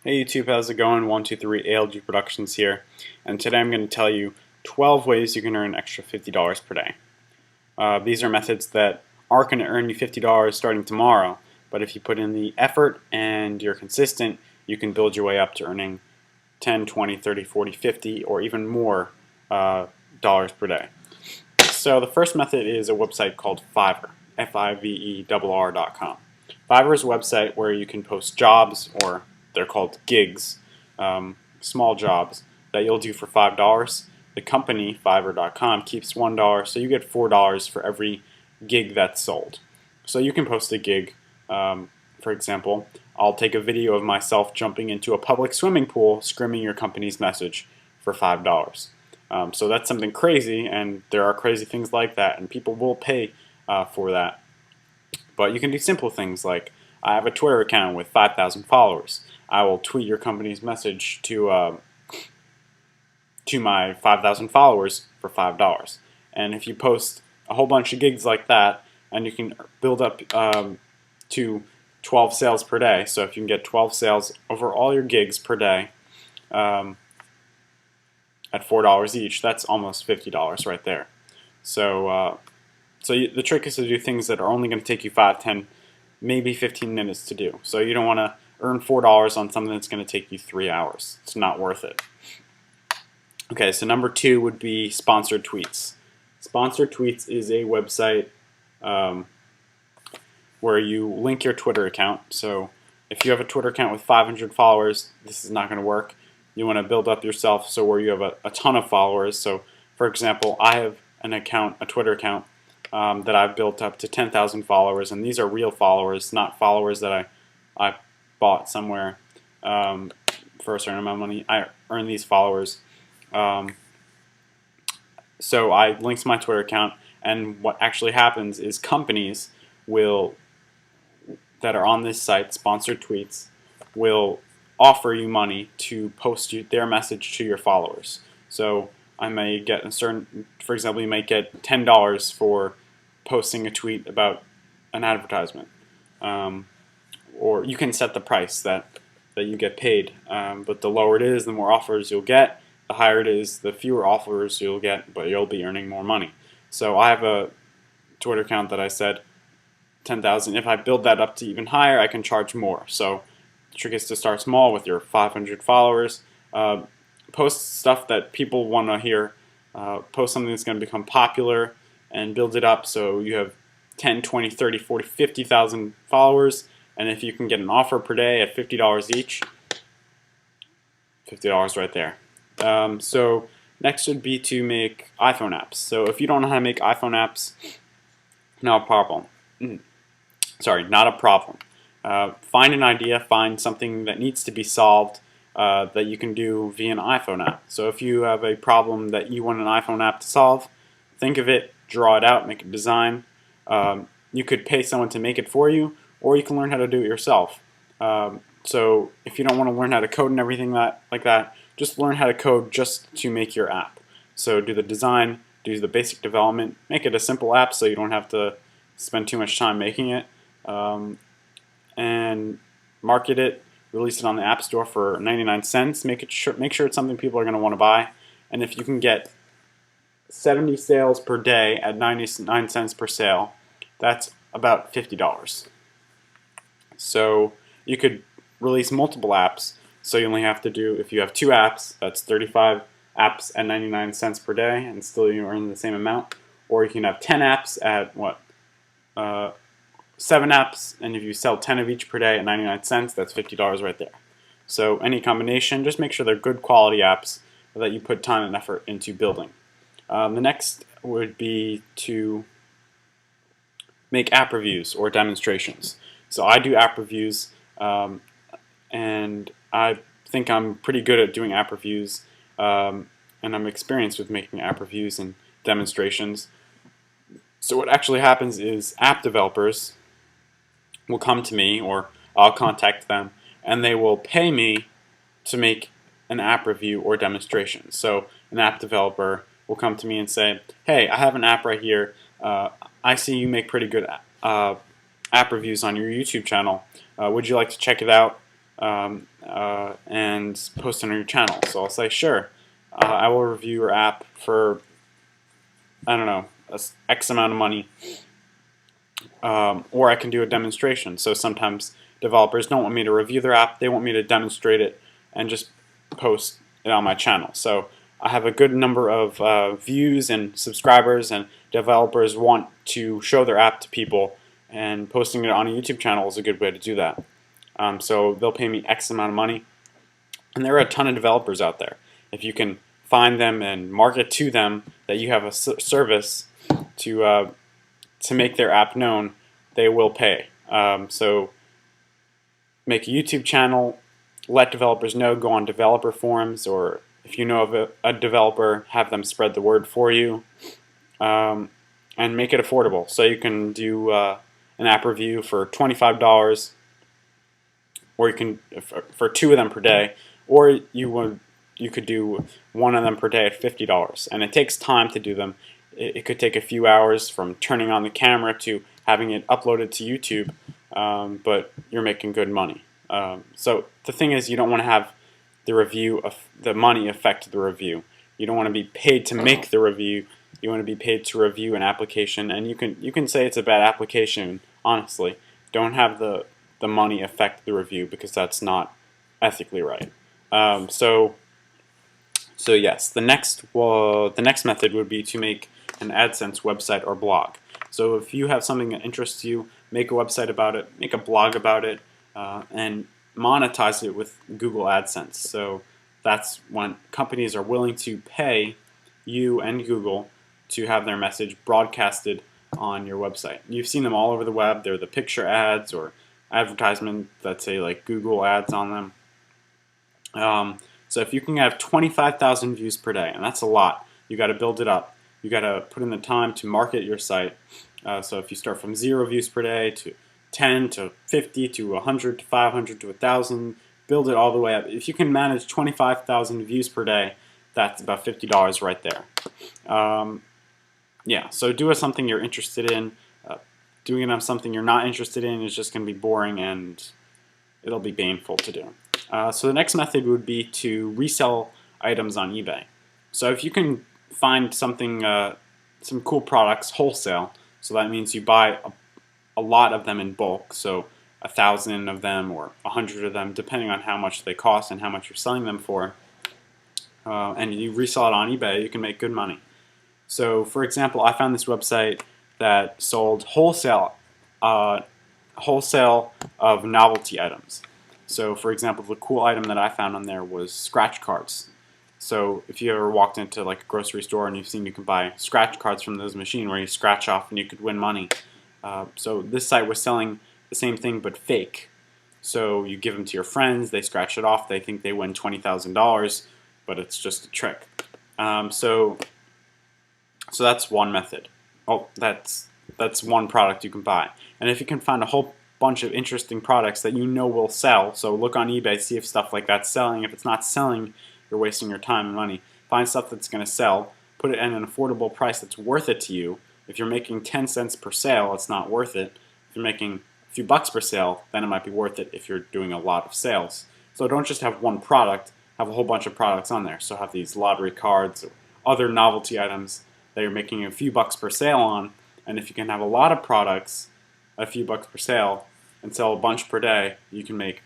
Hey YouTube, how's it going? 123 ALG Productions here, and today I'm going to tell you 12 ways you can earn an extra $50 per day. These are methods that aren't going to earn you $50 starting tomorrow, but if you put in the effort and you're consistent, you can build your way up to earning 10, 20, 30, 40, 50, or even more dollars per day. So the first method is a website called Fiverr, Fiverr.com. Fiverr is a website where you can post jobs, or they're called gigs, small jobs that you'll do for $5. The company, Fiverr.com, keeps $1, so you get $4 for every gig that's sold. So you can post a gig, for example, I'll take a video of myself jumping into a public swimming pool screaming your company's message for $5. So that's something crazy, and there are crazy things like that, and people will pay for that. But you can do simple things like, I have a Twitter account with 5,000 followers. I will tweet your company's message to my 5,000 followers for $5. And if you post a whole bunch of gigs like that, and you can build up to 12 sales per day. So if you can get 12 sales over all your gigs per day at $4 each, that's almost $50 right there. So the trick is to do things that are only going to take you 5, 10, maybe 15 minutes to do. So you don't want to earn $4 on something that's going to take you 3 hours. It's not worth it. Okay, so number 2 would be sponsored tweets. Sponsored tweets is a website where you link your Twitter account. So if you have a Twitter account with 500 followers, this is not going to work. You want to build up yourself so where you have a ton of followers. So for example, I have an account, a Twitter account, that I've built up to 10,000 followers, and these are real followers, not followers that I bought somewhere for a certain amount of money. I earn these followers. So I linked my Twitter account, and what actually happens is companies that are on this site, sponsored tweets, will offer you money to post their message to your followers. So I may get for example, you might get $10 for posting a tweet about an advertisement, or you can set the price that you get paid. But the lower it is, the more offers you'll get. The higher it is, the fewer offers you'll get, but you'll be earning more money. So I have a Twitter account that I said 10,000. If I build that up to even higher, I can charge more. So the trick is to start small with your 500 followers. Post stuff that people want to hear. Post something that's going to become popular and build it up so you have 10, 20, 30, 40, 50,000 followers. And if you can get an offer per day at $50 each, $50 right there. So next would be to make iPhone apps. So if you don't know how to make iPhone apps, not a problem. Sorry, not a problem. Find an idea, find something that needs to be solved that you can do via an iPhone app. So if you have a problem that you want an iPhone app to solve, think of it, draw it out, make a design. You could pay someone to make it for you, or you can learn how to do it yourself. So if you don't want to learn how to code and everything like that, just learn how to code just to make your app. So do the design, do the basic development, make it a simple app so you don't have to spend too much time making it, and market it, release it on the App Store for 99 cents. Make sure it's something people are going to want to buy. And if you can get 70 sales per day at 99 cents per sale, that's about $50. So you could release multiple apps. So you only have to do, if you have 2 apps, that's 35 apps at 99 cents per day, and still you earn the same amount. Or you can have 10 apps at 7 apps, and if you sell 10 of each per day at 99 cents, that's $50 right there. So any combination, just make sure they're good quality apps that you put time and effort into building. The next would be to make app reviews or demonstrations. So I do app reviews, and I think I'm pretty good at doing app reviews, and I'm experienced with making app reviews and demonstrations. So what actually happens is app developers will come to me, or I'll contact them, and they will pay me to make an app review or demonstration. So an app developer will come to me and say, hey, I have an app right here. I see you make pretty good app reviews on your YouTube channel. Would you like to check it out? and post it on your channel. So I'll say, sure, I will review your app for, I don't know, X amount of money, or I can do a demonstration. So sometimes developers don't want me to review their app, they want me to demonstrate it and just post it on my channel. So I have a good number of views and subscribers, and developers want to show their app to people, and posting it on a YouTube channel is a good way to do that. So they'll pay me X amount of money, and there are a ton of developers out there. If you can find them and market to them that you have a service to make their app known, they will pay. So make a YouTube channel, let developers know, go on developer forums, or if you know of a developer, have them spread the word for you, and make it affordable. So you can do an app review for $25, or you can for 2 of them per day, or you could do 1 of them per day at $50. And it takes time to do them. It could take a few hours from turning on the camera to having it uploaded to YouTube, but you're making good money. So the thing is, you don't want to have the money affect the review. You don't want to be paid to make the review. You want to be paid to review an application, and you can say it's a bad application. Honestly, don't have the money affect the review, because that's not ethically right. So yes, the next method would be to make an AdSense website or blog. So if you have something that interests you, make a website about it, make a blog about it, and monetize it with Google AdSense. So that's when companies are willing to pay you and Google to have their message broadcasted on your website. You've seen them all over the web. They're the picture ads or advertisement that say like Google ads on them. So if you can have 25,000 views per day, and that's a lot, you got to build it up. You got to put in the time to market your site. So if you start from 0 views per day to 10 to 50 to 100 to 500 to 1,000, build it all the way up. If you can manage 25,000 views per day, that's about $50 right there. Yeah, so do something you're interested in. Doing it on something you're not interested in is just going to be boring, and it'll be painful to do. So the next method would be to resell items on eBay. So if you can find something, some cool products wholesale, so that means you buy a lot of them in bulk, so 1,000 of them or 100 of them, depending on how much they cost and how much you're selling them for, and you resell it on eBay, you can make good money. So for example, I found this website that sold wholesale of novelty items. So for example, the cool item that I found on there was scratch cards. So if you ever walked into like a grocery store and you've seen you can buy scratch cards from those machines where you scratch off and you could win money. So this site was selling the same thing but fake. So you give them to your friends, they scratch it off, they think they win $20,000, but it's just a trick. So that's one method. Oh, that's one product you can buy. And if you can find a whole bunch of interesting products that you know will sell, so look on eBay, see if stuff like that's selling. If it's not selling, you're wasting your time and money. Find stuff that's going to sell, put it at an affordable price that's worth it to you. If you're making 10 cents per sale, it's not worth it. If you're making a few bucks per sale, then it might be worth it if you're doing a lot of sales. So don't just have one product, have a whole bunch of products on there. So have these lottery cards or other novelty items that you're making a few bucks per sale on, and if you can have a lot of products, a few bucks per sale, and sell a bunch per day, you can make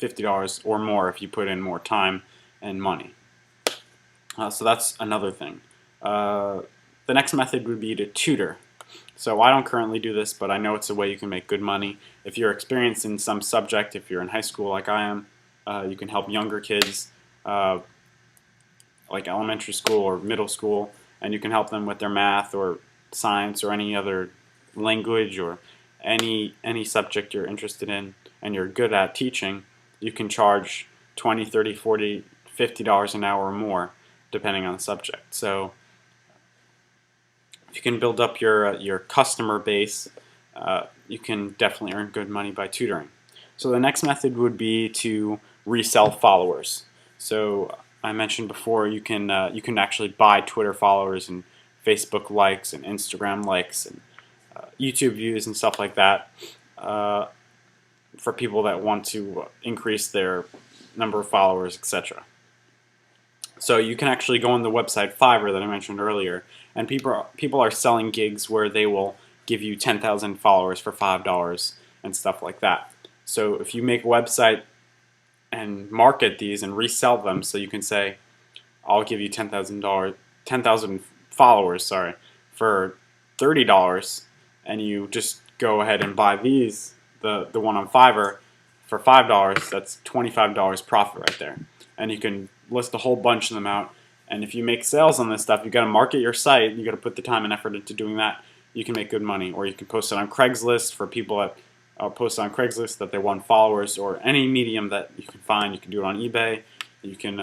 $50 or more if you put in more time and money. So that's another thing. The next method would be to tutor. So I don't currently do this, but I know it's a way you can make good money. If you're experienced in some subject, if you're in high school like I am, you can help younger kids, like elementary school or middle school, and you can help them with their math or science or any other language or any subject you're interested in and you're good at teaching. You can charge $20, $30, $40, $50 an hour or more, depending on the subject. So if you can build up your customer base, you can definitely earn good money by tutoring. So the next method would be to resell followers. So I mentioned before, you can actually buy Twitter followers and Facebook likes and Instagram likes and YouTube views and stuff like that. for people that want to increase their number of followers, etc. So you can actually go on the website Fiverr that I mentioned earlier, and people are selling gigs where they will give you 10,000 followers for $5 and stuff like that. So if you make a website and market these and resell them, so you can say, I'll give you $10,000 followers, sorry, for $30, and you just go ahead and buy these, the one on Fiverr, for $5. That's $25 profit right there, and you can list a whole bunch of them out. And if you make sales on this stuff, you got to market your site. You got to put the time and effort into doing that. You can make good money, or you can post it on Craigslist for people that post on Craigslist that they want followers, or any medium that you can find. You can do it on eBay. You can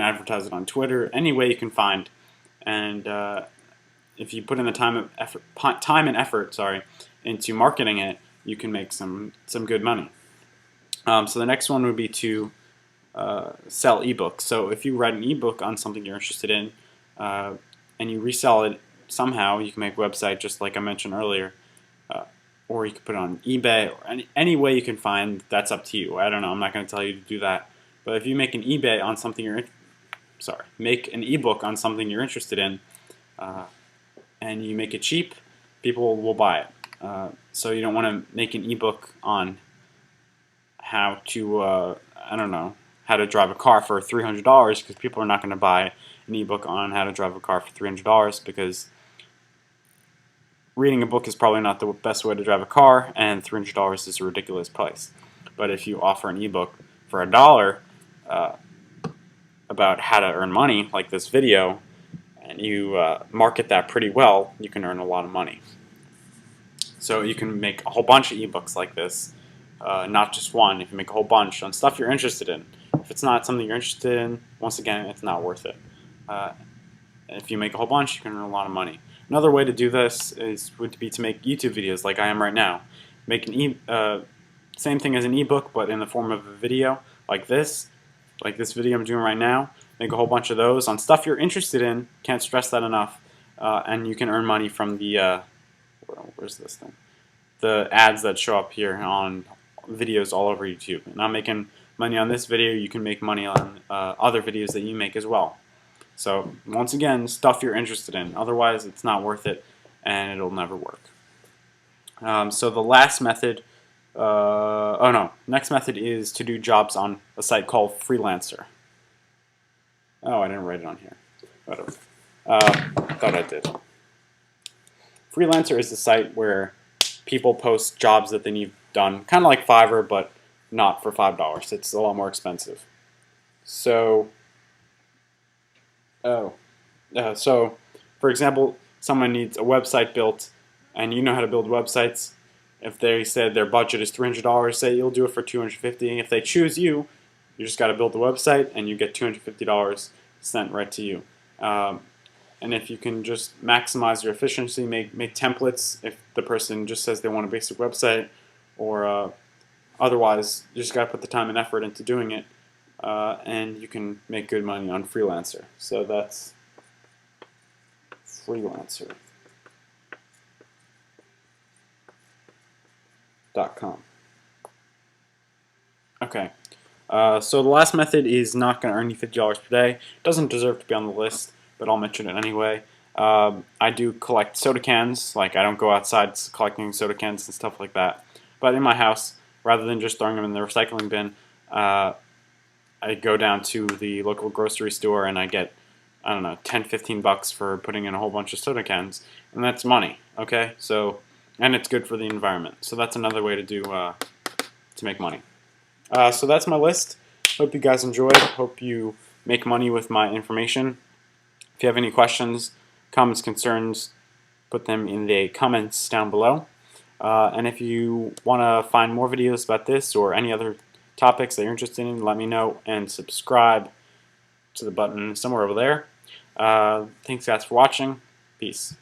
advertise it on Twitter. Any way you can find, and if you put in the time and effort, into marketing it, you can make some good money. So the next one would be to sell ebooks. So if you write an ebook on something you're interested in, and you resell it somehow, you can make a website just like I mentioned earlier, or you can put it on eBay, or any way you can find. That's up to you. I don't know. I'm not going to tell you to do that. But if you make an eBay on something make an ebook on something you're interested in, and you make it cheap, people will buy it. So you don't want to make an ebook on how to I don't know, how to drive a car for $300, because people are not going to buy an ebook on how to drive a car for $300, because reading a book is probably not the best way to drive a car, and $300 is a ridiculous price. But if you offer an ebook for $1 about how to earn money, like this video, and you market that pretty well, you can earn a lot of money. So you can make a whole bunch of ebooks like this, not just one. You can make a whole bunch on stuff you're interested in. If it's not something you're interested in, once again, it's not worth it. If you make a whole bunch, you can earn a lot of money. Another way to do this would be to make YouTube videos like I am right now. Make same thing as an ebook, but in the form of a video like this video I'm doing right now. Make a whole bunch of those on stuff you're interested in. Can't stress that enough. And you can earn money from the where's this thing? The ads that show up here on videos all over YouTube. And I'm making money on this video. You can make money on other videos that you make as well. So once again, stuff you're interested in. Otherwise, it's not worth it, and it'll never work. So the last method, next method is to do jobs on a site called Freelancer. Oh, I didn't write it on here. Whatever. Thought I did. Freelancer is the site where people post jobs that they need done, kind of like Fiverr, but not for $5. It's a lot more expensive. So, for example, someone needs a website built, and you know how to build websites. If they said their budget is $300, say you'll do it for $250. If they choose you, you just got to build the website, and you get $250 sent right to you. And if you can just maximize your efficiency, make templates if the person just says they want a basic website, or otherwise, you just got to put the time and effort into doing it, and you can make good money on Freelancer. So that's Freelancer.com. Okay. So the last method is not going to earn you $50 per day. It doesn't deserve to be on the list, but I'll mention it anyway. I do collect soda cans. Like, I don't go outside collecting soda cans and stuff like that. But in my house, rather than just throwing them in the recycling bin, I go down to the local grocery store and I get, I don't know, 10, 15 bucks for putting in a whole bunch of soda cans. And that's money, okay? So, and it's good for the environment. So that's another way to do, to make money. So that's my list. Hope you guys enjoyed. Hope you make money with my information. If you have any questions, comments, concerns, put them in the comments down below. And if you want to find more videos about this or any other topics that you're interested in, let me know, and subscribe to the button somewhere over there. Thanks guys for watching. Peace.